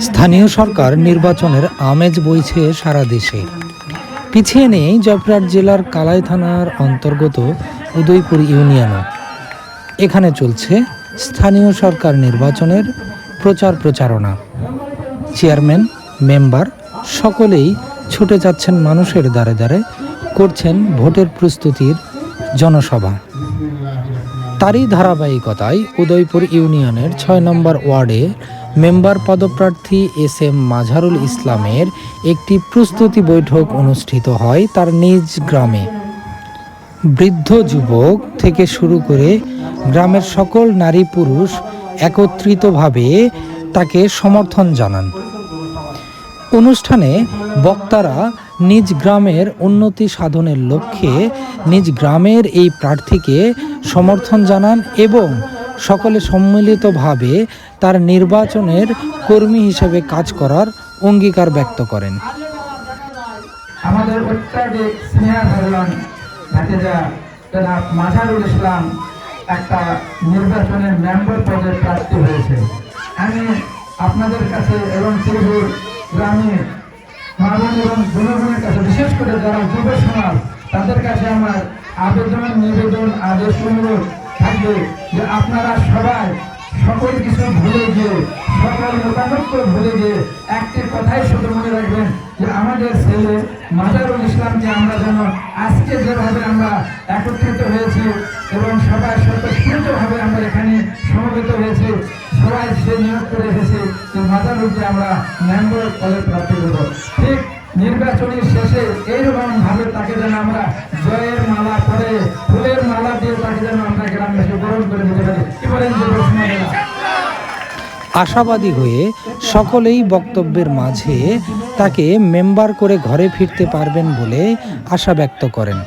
স্থানীয় সরকার নির্বাচনের আমেজ বইছে সারা দেশে। পিছিয়ে নেই জয়পুরহাট জেলার কালাই থানার অন্তর্গত উদয়পুর ইউনিয়নও। এখানে চলছে স্থানীয় সরকার নির্বাচনের প্রচারণা। চেয়ারম্যান, মেম্বার সকলেই ছুটে যাচ্ছেন মানুষের দ্বারে দ্বারে, করছেন ভোটের প্রস্তুতির জনসভা। তারই ধারাবাহিকতায় উদয়পুর ইউনিয়নের ৬ নম্বর ওয়ার্ডে মেম্বার পদপ্রার্থী এস.এম. মাঝারুল ইসলামের একটি প্রস্তুতি বৈঠক অনুষ্ঠিত হয় তার নিজ গ্রামে। বৃদ্ধ যুবক থেকে শুরু করে গ্রামের সকল নারী পুরুষ একত্রিতভাবে তাকে সমর্থন জানান। অনুষ্ঠানে বক্তারা নিজ গ্রামের উন্নতি সাধনের লক্ষ্যে নিজ গ্রামের এই প্রার্থীকে সমর্থন জানান এবং সকলে সম্মিলিতভাবে তার নির্বাচনের কর্মী হিসেবে কাজ করার অঙ্গীকার ব্যক্ত করেন। আমাদের অত্যাধিক স্নেহাধরণ ভাতিজা জনাব মাঝারুল ইসলাম একটা নির্বাচনের মেম্বার পদে প্রার্থী হয়েছে। আমি আপনাদের কাছে এবং ত্রিপুর গ্রামে মানব এবং জনগণের কাছে, বিশেষ করে যারা যুব সমাজ, তাদের কাছে আমার আবেদন, নিবেদন, আদেশ, অনুরোধ থাকবে যে আপনারা সবাই সকল কিছু ভুলে গিয়ে, সকল মতামত ভুলে গিয়ে একটি কথাই শুধু মনে রাখবেন যে আমাদের ছেলে মাঝারুল ইসলামকে আমরা যেন আজকে যেভাবে আমরা একত্রিত হয়েছি এবং সবাই স্বতঃস্ফূর্তভাবে আমরা এখানে সমবেত হয়েছি, সবাই সে নিয়োগ করে এসেছে যে মাঝারুলকে আমরা মেম্বার পদে প্রার্থী করব। ঠিক নির্বাচনের শেষে এইরকম ভাবে তাকে যেন আমরা জয়ের মালা পরে, ফুলের মালা দিয়ে তাকে যেন আমরা গ্রামবাসী বরণ করে দিতে পারি। কি বলেন যুবসমাজেরা? আশাবাদী হয়ে সকলেই বক্তব্যের মাঝে তাকে মেম্বার করে ঘরে ফিরতে পারবেন বলে আশা ব্যক্ত করেন।